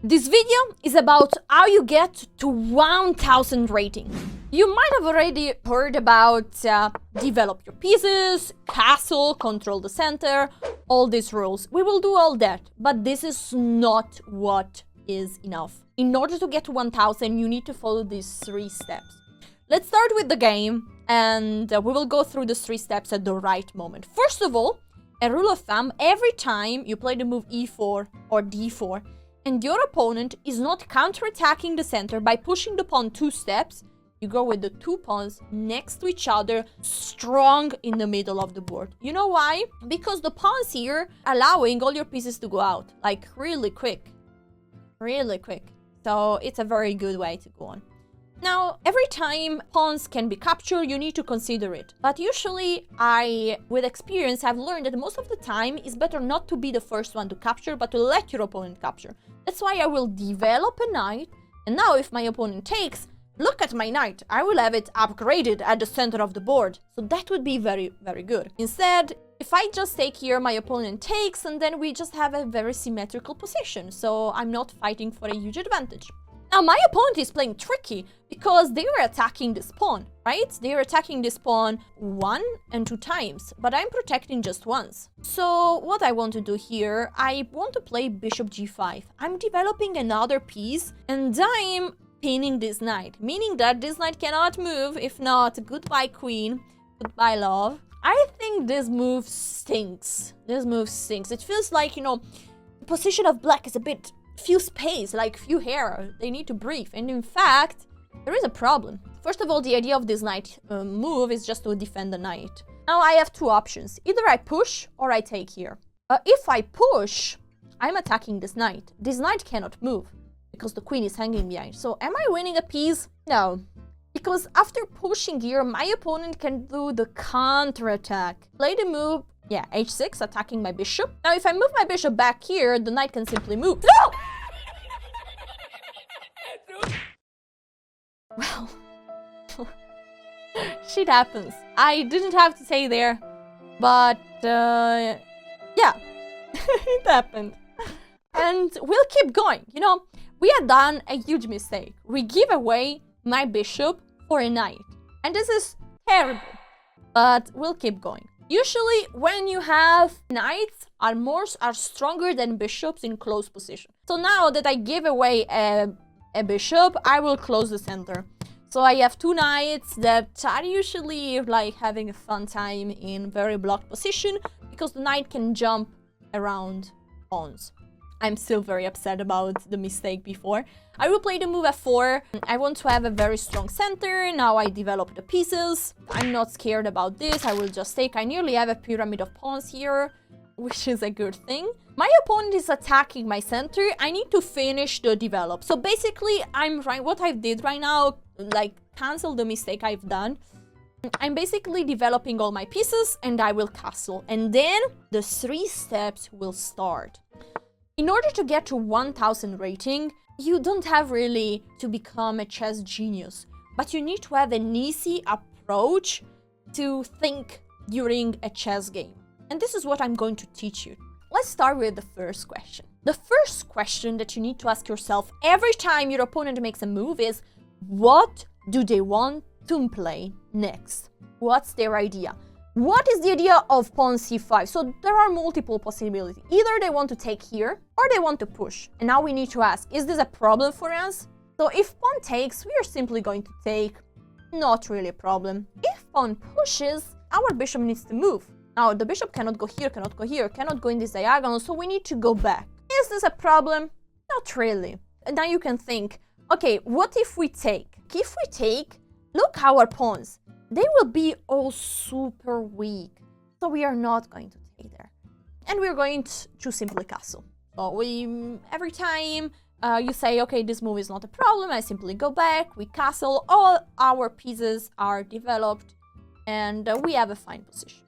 This video is about how you get to 1000 rating. You might have already heard about develop your pieces, castle, control the center, all these rules. We will do all that, but this is not what is enough. In order to get to 1000, you need to follow these 3 steps. Let's start with the game, and we will go through these 3 steps at the right moment. First of all, a rule of thumb, every time you play the move e4 or d4, and your opponent is not counterattacking the center by pushing the pawn 2 steps, you go with the 2 pawns next to each other, strong in the middle of the board. You know why? Because the pawns here allowing all your pieces to go out, like really quick. Really quick. So it's a very good way to go on. Now, every time pawns can be captured, you need to consider it. But usually, with experience, I've learned that most of the time, it's better not to be the first one to capture, but to let your opponent capture. That's why I will develop a knight, and now if my opponent takes, look at my knight, I will have it upgraded at the center of the board. So that would be very, very good. Instead, if I just take here, my opponent takes, and then we just have a very symmetrical position. So I'm not fighting for a huge advantage. Now, my opponent is playing tricky because they are attacking this pawn, right? They are attacking this pawn 1 and 2 times, but I'm protecting just once. So what I want to do here, I want to play bishop g5. I'm developing another piece and I'm pinning this knight, meaning that this knight cannot move. If not, goodbye queen, goodbye love. I think this move stinks. This move stinks. It feels like, you know, the position of black is a bit few space, like few hair. They need to breathe. And in fact, there is a problem. First of all, the idea of this knight move is just to defend the knight. Now I have 2 options. Either I push or I take here. If I push, I'm attacking this knight. This knight cannot move because the queen is hanging behind. So am I winning a piece? No. Because after pushing here, my opponent can do the counter-attack. Play the move, yeah, h6, attacking my bishop. Now, if I move my bishop back here, the knight can simply move. No! Well, shit happens. I didn't have to say there, but yeah, it happened. And we'll keep going. You know, we had done a huge mistake. We give away my bishop for a knight. And this is terrible, but we'll keep going. Usually, when you have knights are stronger than bishops in close position. So now that I gave away a bishop, I will close the center. So I have 2 knights that are usually like having a fun time in very blocked position because the knight can jump around pawns. I'm still very upset about the mistake before. I will play the move f4. I want to have a very strong center. Now I develop the pieces. I'm not scared about this. I will just take. I nearly have a pyramid of pawns here, which is a good thing. My opponent is attacking my center. I need to finish the develop. So basically, what I did right now, like cancel the mistake I've done. I'm basically developing all my pieces and I will castle. And then the 3 steps will start. In order to get to 1000 rating, you don't have really to become a chess genius, but you need to have an easy approach to think during a chess game. And this is what I'm going to teach you. Let's start with the first question. The first question that you need to ask yourself every time your opponent makes a move is, what do they want to play next? What's their idea? What is the idea of pawn c5? So there are multiple possibilities. Either they want to take here or they want to push. And now we need to ask, is this a problem for us? So if pawn takes, we are simply going to take. Not really a problem. If pawn pushes, our bishop needs to move. Now the bishop cannot go here, cannot go here, cannot go in this diagonal, so we need to go back. Is this a problem? Not really. And now you can think, okay, what if we take? If we take, look our pawns. They will be all super weak, so we are not going to take there. And we're going to simply castle. So every time you say, okay, this move is not a problem, I simply go back, we castle, all our pieces are developed, and we have a fine position.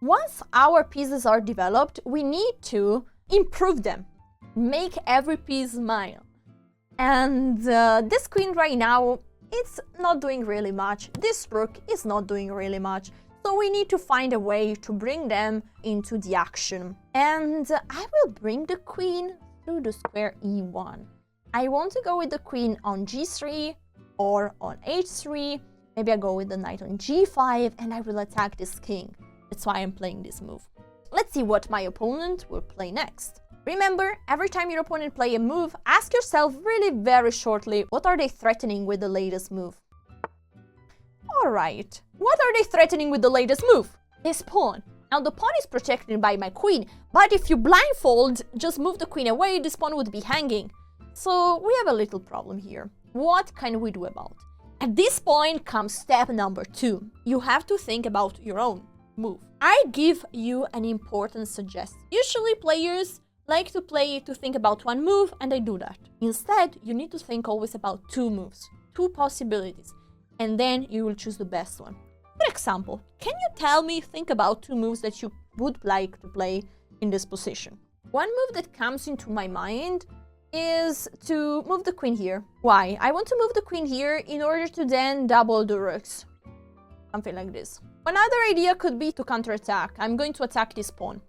Once our pieces are developed, we need to improve them, make every piece mine. And this queen right now, it's not doing really much. This rook is not doing really much. So we need to find a way to bring them into the action. And I will bring the queen through the square e1. I want to go with the queen on g3 or on h3. Maybe I go with the knight on g5 and I will attack this king. That's why I'm playing this move. Let's see what my opponent will play next. Remember, every time your opponent play a move, ask yourself really very shortly, what are they threatening with the latest move? Alright, what are they threatening with the latest move? This pawn. Now the pawn is protected by my queen, but if you blindfold, just move the queen away, this pawn would be hanging. So we have a little problem here. What can we do about it? At this point comes step number 2. You have to think about your own move. I give you an important suggestion. Usually players like to think about one move and they do that. Instead, you need to think always about 2 moves, 2 possibilities, and then you will choose the best one. For example, can you think about 2 moves that you would like to play in this position? One move that comes into my mind is to move the queen here. Why? I want to move the queen here in order to then double the rooks. Something like this. Another idea could be to counterattack. I'm going to attack this pawn.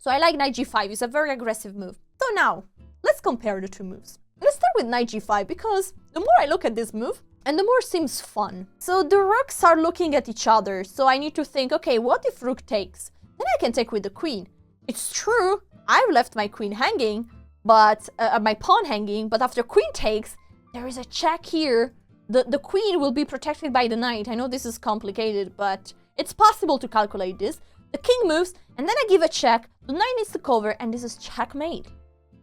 So I like knight g5. It's a very aggressive move. So now, let's compare the 2 moves. Let's start with knight g5 because the more I look at this move, and the more it seems fun. So the rooks are looking at each other. So I need to think, okay, what if rook takes? Then I can take with the queen. It's true, I've left my queen hanging, but my pawn hanging, but after queen takes, there is a check here. The queen will be protected by the knight. I know this is complicated, but it's possible to calculate this. The king moves, and then I give a check. The knight needs to cover, and this is checkmate.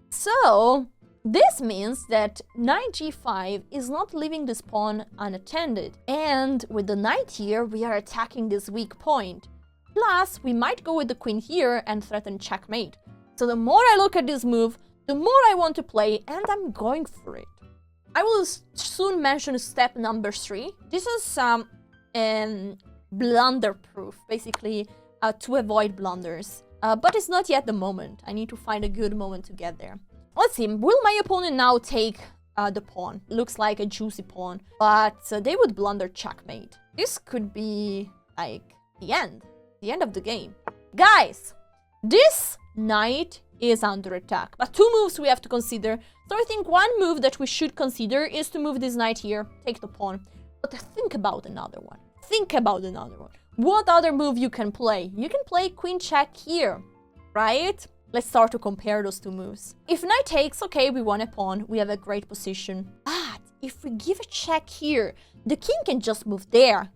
So this means that knight g5 is not leaving this pawn unattended. And with the knight here, we are attacking this weak point. Plus, we might go with the queen here and threaten checkmate. So the more I look at this move, the more I want to play, and I'm going for it. I will soon mention step number 3. This is blunder proof, basically to avoid blunders. But it's not yet the moment. I need to find a good moment to get there. Let's see, will my opponent now take the pawn? Looks like a juicy pawn, but they would blunder checkmate. This could be like the end of the game. Guys, this knight is under attack, but 2 moves we have to consider. So I think one move that we should consider is to move this knight here, take the pawn. But think about another one. What other move you can play? You can play queen check here, right? Let's start to compare those 2 moves. If knight takes, okay, we won a pawn, we have a great position. But if we give a check here, the king can just move there.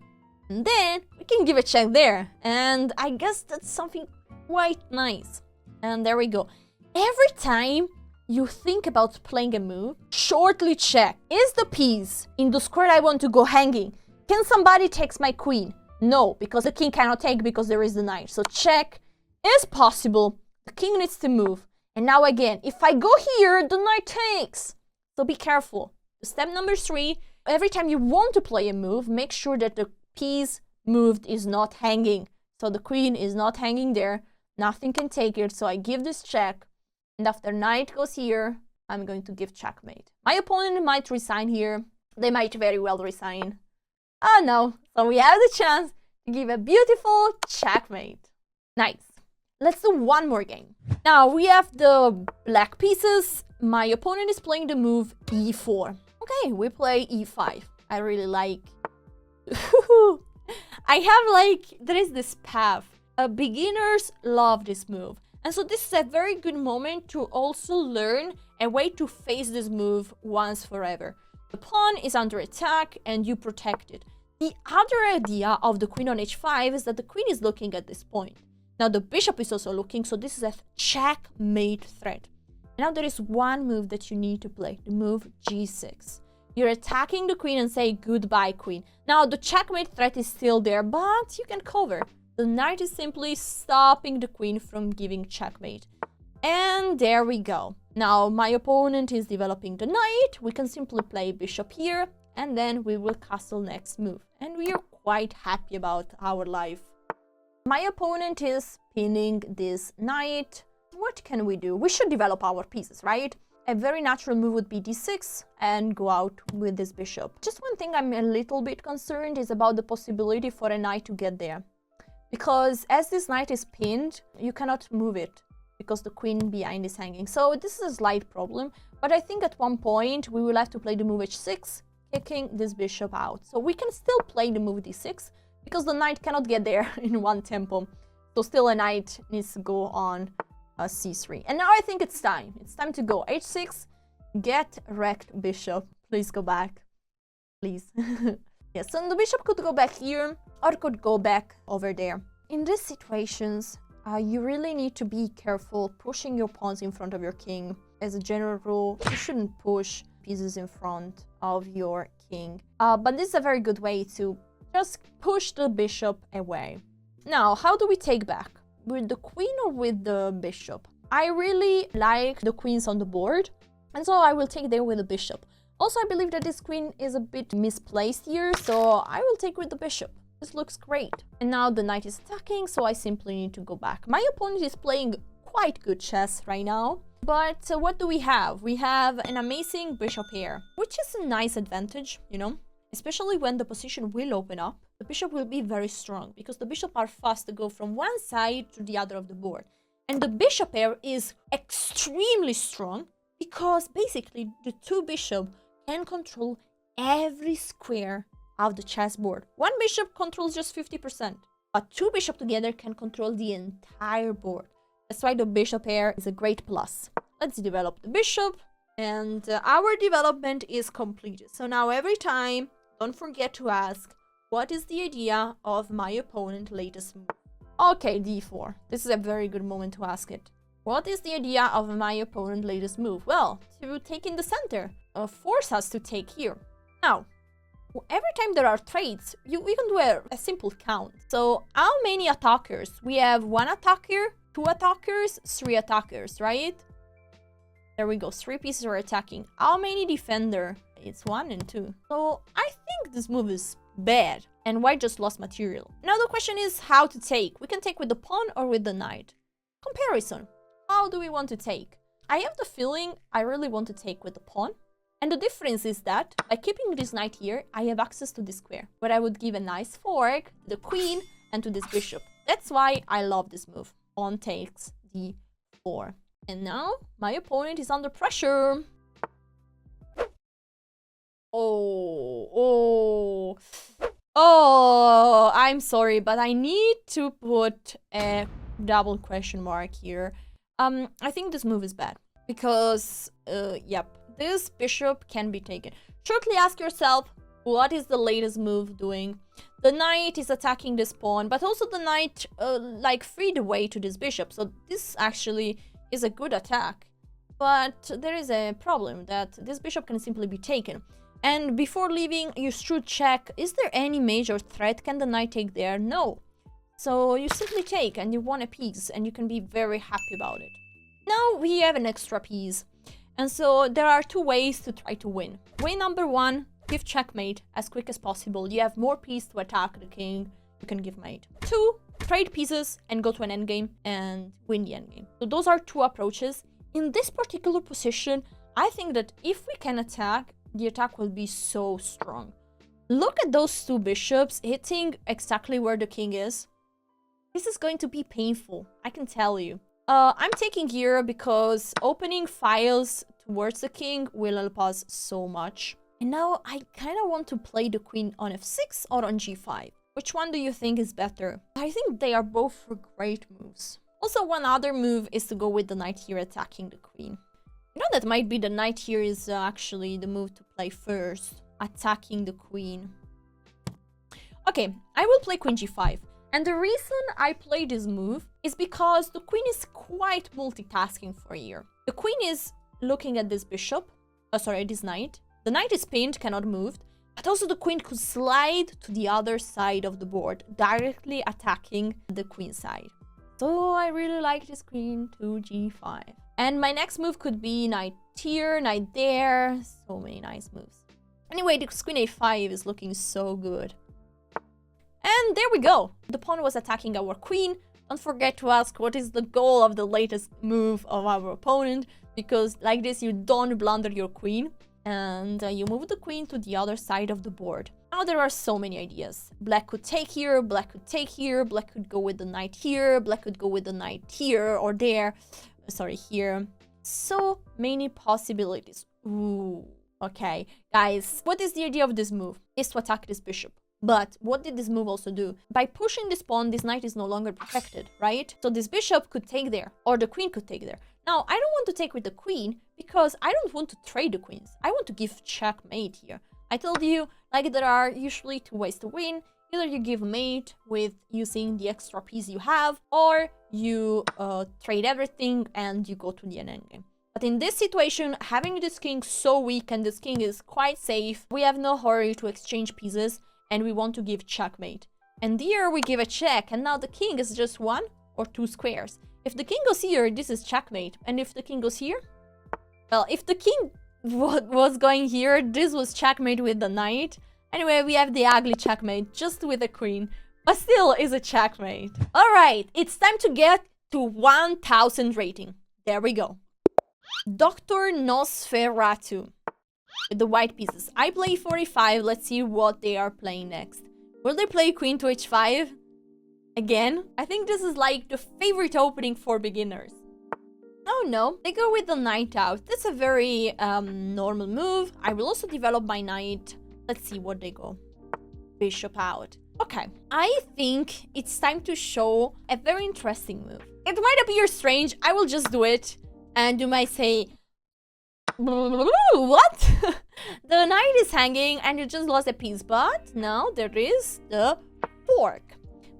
And then we can give a check there. And I guess that's something quite nice. And there we go. Every time you think about playing a move, shortly check. Is the piece in the square I want to go hanging? Can somebody take my queen? No, because the king cannot take because there is the knight. So check is possible. The king needs to move. And now again, if I go here, the knight takes. So be careful. Step number 3, every time you want to play a move, make sure that the piece moved is not hanging. So the queen is not hanging there. Nothing can take it, so I give this check. And after knight goes here, I'm going to give checkmate. My opponent might resign here. They might very well resign. Oh no, so we have the chance to give a beautiful checkmate. Nice. Let's do one more game. Now we have the black pieces. My opponent is playing the move e4. Okay, we play e5. I really like... there is this path. Beginners love this move. And so this is a very good moment to also learn a way to face this move once forever. The pawn is under attack and you protect it. The other idea of the queen on h5 is that the queen is looking at this point. Now the bishop is also looking, so this is a checkmate threat. Now there is one move that you need to play, the move g6. You're attacking the queen and say goodbye queen. Now the checkmate threat is still there, but you can cover. The knight is simply stopping the queen from giving checkmate. And there we go. Now my opponent is developing the knight. We can simply play bishop here, and then we will castle next move. And we are quite happy about our life. My opponent is pinning this knight. What can we do? We should develop our pieces, right? A very natural move would be d6 and go out with this bishop. Just one thing I'm a little bit concerned is about the possibility for a knight to get there. Because as this knight is pinned, you cannot move it because the queen behind is hanging. So this is a slight problem. But I think at one point we will have to play the move h6, kicking this bishop out. So we can still play the move d6 because the knight cannot get there in one tempo. So still a knight needs to go on c3. And now I think it's time. It's time to go h6, get wrecked bishop. Please go back. Please. Yes, so the bishop could go back here or could go back over there. In these situations, you really need to be careful pushing your pawns in front of your king. As a general rule, you shouldn't push pieces in front of your king. But this is a very good way to just push the bishop away. Now, how do we take back? With the queen or with the bishop? I really like the queens on the board, and so I will take there with the bishop. Also, I believe that this queen is a bit misplaced here, so I will take with the bishop. This looks great. And now the knight is attacking, so I simply need to go back. My opponent is playing quite good chess right now. But what do we have? We have an amazing bishop here, which is a nice advantage, you know? Especially when the position will open up. The bishop will be very strong, because the bishop are fast to go from one side to the other of the board. And the bishop pair is extremely strong, because basically the two bishops can control every square of the chessboard. One bishop controls just 50%, but two bishops together can control the entire board. That's why the bishop pair is a great plus. Let's develop the bishop, and our development is completed. So now every time, don't forget to ask, what is the idea of my opponent's latest move? Okay, d4. This is a very good moment to ask it. What is the idea of my opponent's latest move? Well, to take in the center, force us to take here. Now, every time there are trades, we can do a simple count. So, how many attackers? We have one attacker, two attackers, three attackers, right? There we go, 3 pieces are attacking. How many defender? It's 1 and 2. So, I think this move is bad. And white just lost material. Now the question is how to take. We can take with the pawn or with the knight. Comparison. How do we want to take? I have the feeling I really want to take with the pawn. And the difference is that by keeping this knight here, I have access to this square. But I would give a nice fork to the queen and to this bishop. That's why I love this move. Pawn takes d4. And now my opponent is under pressure. Oh, I'm sorry, but I need to put a double question mark here. I think this move is bad because, yep, this bishop can be taken. Shortly ask yourself, what is the latest move doing? The knight is attacking this pawn, but also the knight, like, freed the way to this bishop. So this actually is a good attack. But there is a problem that this bishop can simply be taken. And before leaving, you should check, is there any major threat? Can the knight take there? No. So you simply take and you won a piece and you can be very happy about it. Now we have an extra piece. And so there are 2 ways to try to win. Way number 1, give checkmate as quick as possible. You have more pieces to attack the king. You can give mate. 2, trade pieces and go to an endgame and win the endgame. So those are 2 approaches. In this particular position, I think that if we can attack, the attack will be so strong. Look at those 2 bishops hitting exactly where the king is. This is going to be painful, I can tell you. I'm taking here because opening files towards the king will help us so much. And now I kind of want to play the queen on f6 or on g5. Which one do you think is better? I think they are both great moves. Also, one other move is to go with the knight here attacking the queen. You know, that might be the knight here is actually the move to play first. Attacking the queen. Okay, I will play queen g5. And the reason I play this move is because the queen is quite multitasking for here. The queen is looking at this bishop. This knight. The knight is pinned, cannot move. But also the queen could slide to the other side of the board, directly attacking the queen side. So I really like this queen to g5. And my next move could be knight here, knight there. So many nice moves. Anyway, the queen a5 is looking so good. And there we go. The pawn was attacking our queen. Don't forget to ask what is the goal of the latest move of our opponent. Because like this, you don't blunder your queen. And you move the queen to the other side of the board. Now there are so many ideas. Black could take here, black could take here, black could go with the knight here, black could go with the knight here or there. Sorry, here. So many possibilities. Ooh, okay. Guys, what is the idea of this move? Is to attack this bishop. But what did this move also do? By pushing this pawn, this knight is no longer protected, right? So this bishop could take there, or the queen could take there. Now, I don't want to take with the queen, because I don't want to trade the queens. I want to give checkmate here. I told you, like, there are usually two ways to win. Either you give mate with using the extra piece you have, or you trade everything and you go to the endgame. But in this situation, having this king so weak and this king is quite safe, we have no hurry to exchange pieces and we want to give checkmate. And here we give a check, and now the king is just 1 or 2 squares. If the king goes here, this is checkmate. And if the king goes here? Well, if the king was going here, this was checkmate with the knight. Anyway, we have the ugly checkmate just with the queen, but still is a checkmate. All right, it's time to get to 1000 rating. There we go. Dr. Nosferatu with the white pieces. I play 45. Let's see what they are playing next. Will they play queen to h5? Again? I think this is like the favorite opening for beginners. Oh no, they go with the knight out. That's a very normal move. I will also develop my knight. Let's see what they go. Bishop out. Okay, I think it's time to show a very interesting move. It might appear strange. I will just do it. And you might say, what? The knight is hanging and you just lost a piece. But now there is the fork.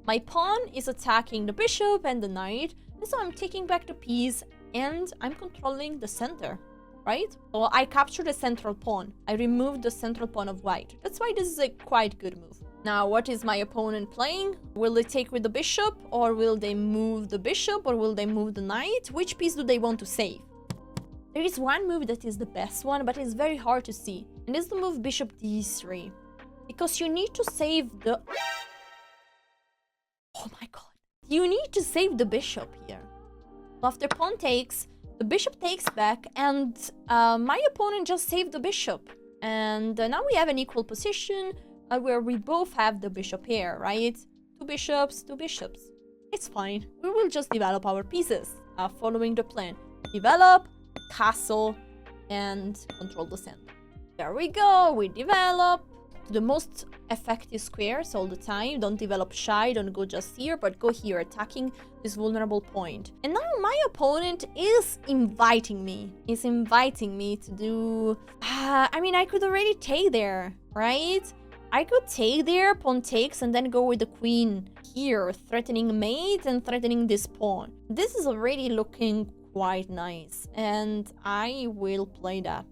My pawn is attacking the bishop and the knight. And so I'm taking back the piece and I'm controlling the center. Right? So I captured the central pawn. I removed the central pawn of white. That's why this is a quite good move. Now, what is my opponent playing? Will they take with the bishop? Or will they move the bishop? Or will they move the knight? Which piece do they want to save? There is one move that is the best one, but it's very hard to see. And it's the move bishop d3. Because you need to save the... Oh my god. You need to save the bishop here. So after pawn takes... The bishop takes back, and my opponent just saved the bishop. And now we have an equal position where we both have the bishop here, right? 2 bishops, 2 bishops. It's fine. We will just develop our pieces following the plan. Develop, castle, and control the center. There we go. We develop the most effective squares all the time. Don't develop shy, don't go just here, but go here, attacking this vulnerable point. And now my opponent is inviting me. He's inviting me to do... I mean, I could already take there, right? I could take there, pawn takes, and then go with the queen here, threatening mate and threatening this pawn. This is already looking quite nice, and I will play that.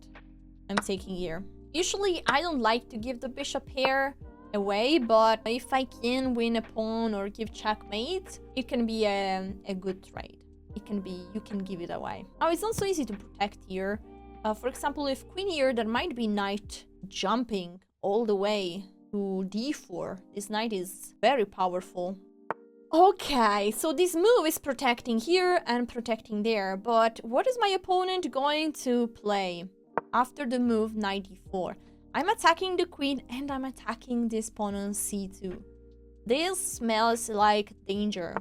I'm taking here. Usually, I don't like to give the bishop here away, but if I can win a pawn or give checkmate, it can be a good trade. It can be, you can give it away. Now, it's not so easy to protect here. For example, if queen here, there might be knight jumping all the way to d4. This knight is very powerful. Okay, so this move is protecting here and protecting there, but what is my opponent going to play? After the move knight d4, I'm attacking the queen and I'm attacking this pawn on c2. This smells like danger.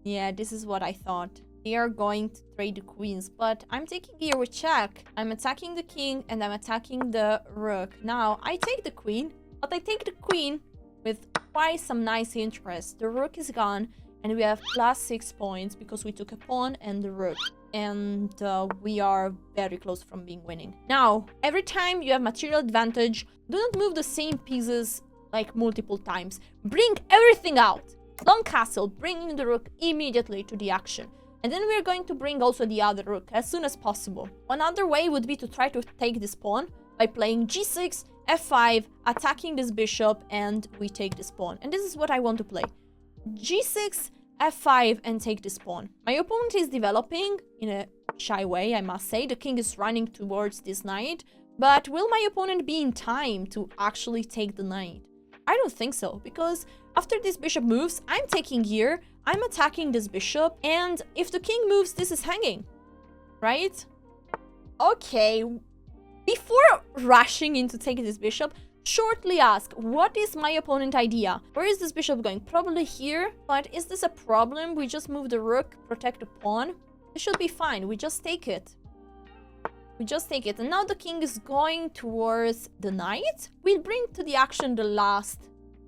Yeah, this is what I thought. They are going to trade the queens, but I'm taking here with check. I'm attacking the king and I'm attacking the rook. Now, I take the queen, but I take the queen with quite some nice interest. The rook is gone and we have +6 points because we took a pawn and the rook. And we are very close from being winning. Now, every time you have material advantage, do not move the same pieces like multiple times. Bring everything out. Long castle, bringing the rook immediately to the action. And then we're going to bring also the other rook as soon as possible. Another way would be to try to take this pawn by playing g6, f5, attacking this bishop, and we take this pawn. And this is what I want to play. g6, f5 and take this pawn. My opponent is developing in a shy way, I must say. The king is running towards this knight, but will my opponent be in time to actually take the knight? I don't think so, because after this bishop moves, I'm taking here, I'm attacking this bishop, and if the king moves, this is hanging, right? Okay, before rushing into taking this bishop, shortly ask, what is my opponent's idea? Where is this bishop going? Probably here, but is this a problem? We just move the rook, protect the pawn. It should be fine. We just take it. We just take it. And now the king is going towards the knight. We'll bring to the action the last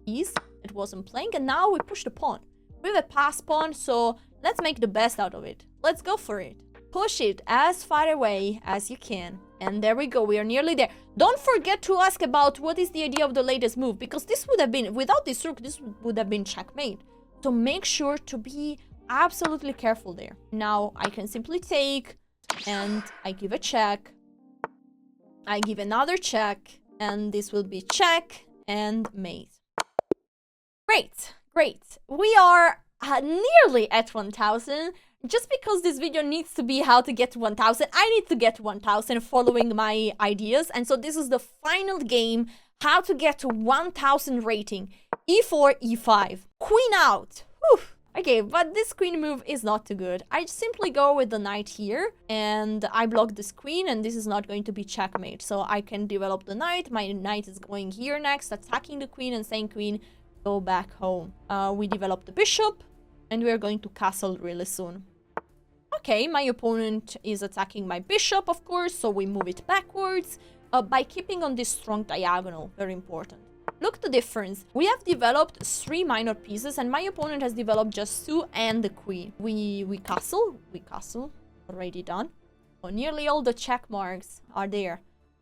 piece that wasn't playing. And now we push the pawn. We have a pass pawn, so let's make the best out of it. Let's go for it. Push it as far away as you can. And there we go. We are nearly there. Don't forget to ask about what is the idea of the latest move. Because this would have been, without this rook, this would have been checkmate. So make sure to be absolutely careful there. Now I can simply take, and I give a check. I give another check, and this will be check and mate. Great, great. We are nearly at 1000. Just because this video needs to be how to get to 1000, I need to get to 1000 following my ideas. And so this is the final game, how to get to 1000 rating. E4, E5. Queen out. Whew. Okay, but this queen move is not too good. I simply go with the knight here, and I block this queen, and this is not going to be checkmate. So I can develop the knight. My knight is going here next, attacking the queen and saying, queen, go back home. We develop the bishop, and we're going to castle really soon. Okay, my opponent is attacking my bishop, of course, so we move it backwards by keeping on this strong diagonal. Very important. Look the difference. We have developed 3 minor pieces, and my opponent has developed just 2 and the queen. We castle. Already done. So nearly all the check marks are there.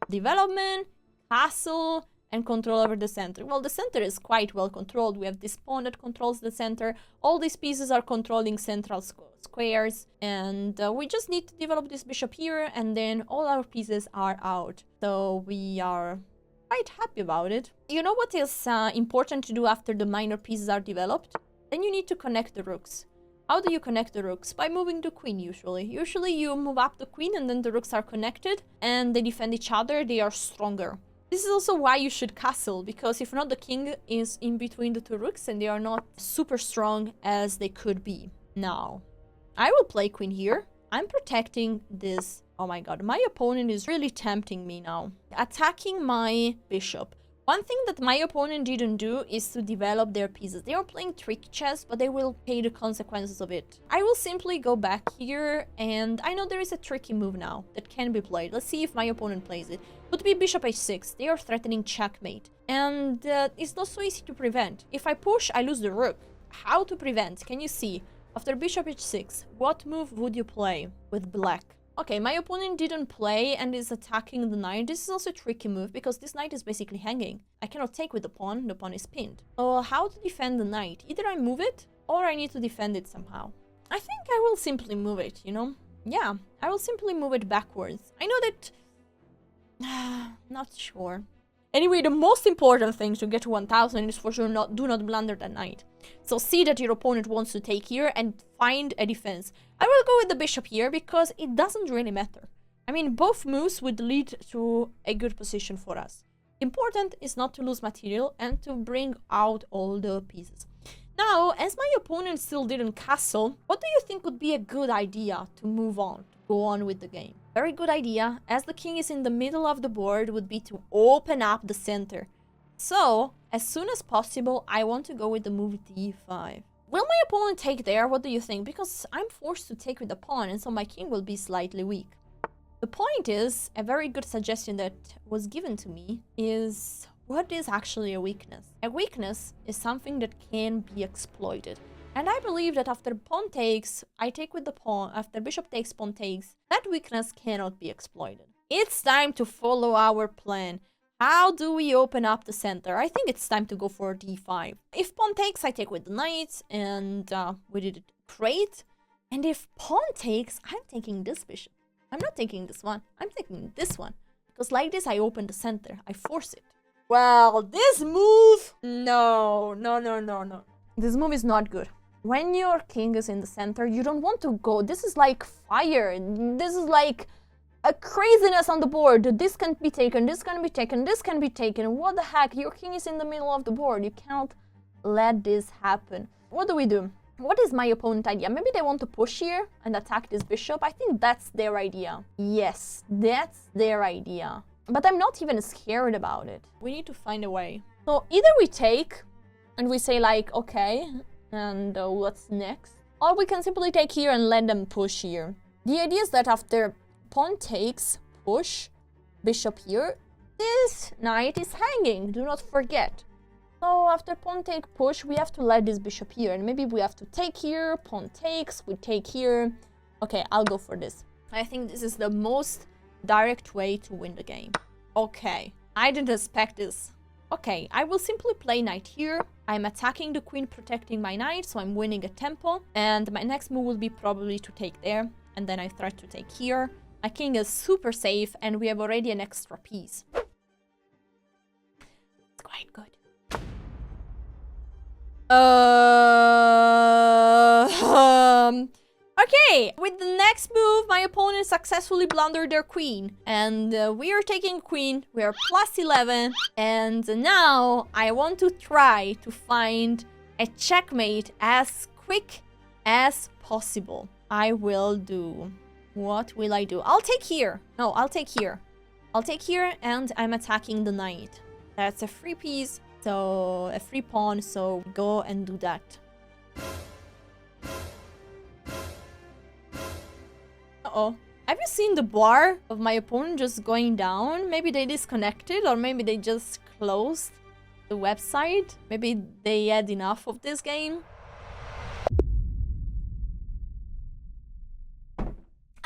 Development, castle, and control over the center. Well, the center is quite well controlled. We have this pawn that controls the center. All these pieces are controlling central squares. And we just need to develop this bishop here, and then all our pieces are out. So we are quite happy about it. You know what is important to do after the minor pieces are developed? Then you need to connect the rooks. How do you connect the rooks? By moving the queen, usually. Usually you move up the queen, and then the rooks are connected, and they defend each other. They are stronger. This is also why you should castle, because if not, the king is in between the 2 rooks, and they are not super strong as they could be. Now, I will play queen here. I'm protecting this. Oh my god, my opponent is really tempting me now. Attacking my bishop. One thing that my opponent didn't do is to develop their pieces. They are playing trick chess, but they will pay the consequences of it. I will simply go back here, and I know there is a tricky move now that can be played. Let's see if my opponent plays it. Could be bishop h6. They are threatening checkmate. And it's not so easy to prevent. If I push, I lose the rook. How to prevent? Can you see? After bishop h6, what move would you play with black? Okay, my opponent didn't play and is attacking the knight. This is also a tricky move because this knight is basically hanging. I cannot take with the pawn is pinned. So how to defend the knight? Either I move it or I need to defend it somehow. I think I will simply move it, you know? Yeah, I will simply move it backwards. I know that... not sure. Anyway, the most important thing to get to 1000 is for sure do not blunder that knight. So see that your opponent wants to take here and find a defense. I will go with the bishop here because it doesn't really matter. I mean, both moves would lead to a good position for us. Important is not to lose material and to bring out all the pieces. Now, as my opponent still didn't castle, what do you think would be a good idea to move on, to go on with the game? Very good idea, as the king is in the middle of the board, would be to open up the center. So, as soon as possible, I want to go with the move d5. Will my opponent take there? What do you think? Because I'm forced to take with the pawn, and so my king will be slightly weak. The point is, a very good suggestion that was given to me is, what is actually a weakness? A weakness is something that can be exploited. And I believe that after pawn takes, I take with the pawn, after bishop takes, pawn takes, that weakness cannot be exploited. It's time to follow our plan. How do we open up the center? I think it's time to go for d5. If pawn takes, I take with the knight, and we did it great. And if pawn takes, I'm taking this bishop. I'm not taking this one, I'm taking this one. Because like this, I open the center, I force it. Well, this move, no. This move is not good. When your king is in the center, you don't want to go. This is like fire. This is like a craziness on the board. This can be taken, this can be taken, this can be taken. What the heck? Your king is in the middle of the board. You cannot let this happen. What do? What is my opponent's idea? Maybe they want to push here and attack this bishop. I think that's their idea. Yes, that's their idea. But I'm not even scared about it. We need to find a way. So either we take and we say like, okay, and what's next? Or we can simply take here and let them push here. The idea is that after pawn takes, push, bishop here, this knight is hanging, do not forget. So after pawn take, push, we have to let this bishop here, and maybe we have to take here, pawn takes, we take here. Okay, I'll go for this. I think this is the most direct way to win the game. Okay, I didn't expect this. Okay, I will simply play knight here. I'm attacking the queen, protecting my knight, so I'm winning a tempo. And my next move will be probably to take there, and then I try to take here. My king is super safe, and we have already an extra piece. It's quite good. Okay, with the next move, my opponent successfully blundered their queen. And we are taking queen, we are plus 11. And now I want to try to find a checkmate as quick as possible. I will do... What will I do? I'll take here. No, I'll take here. I'll take here, and I'm attacking the knight. That's a free piece, so a free pawn, so go and do that. Uh-oh. Have you seen the bar of my opponent just going down? Maybe they disconnected, or maybe they just closed the website. Maybe they had enough of this game.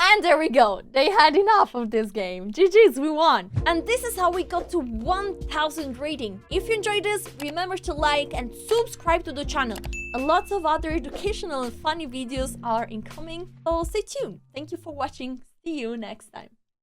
And there we go, they had enough of this game. GG's, we won. And this is how we got to 1000 rating. If you enjoyed this, remember to like and subscribe to the channel. A lot of other educational and funny videos are incoming, so stay tuned. Thank you for watching. See you next time.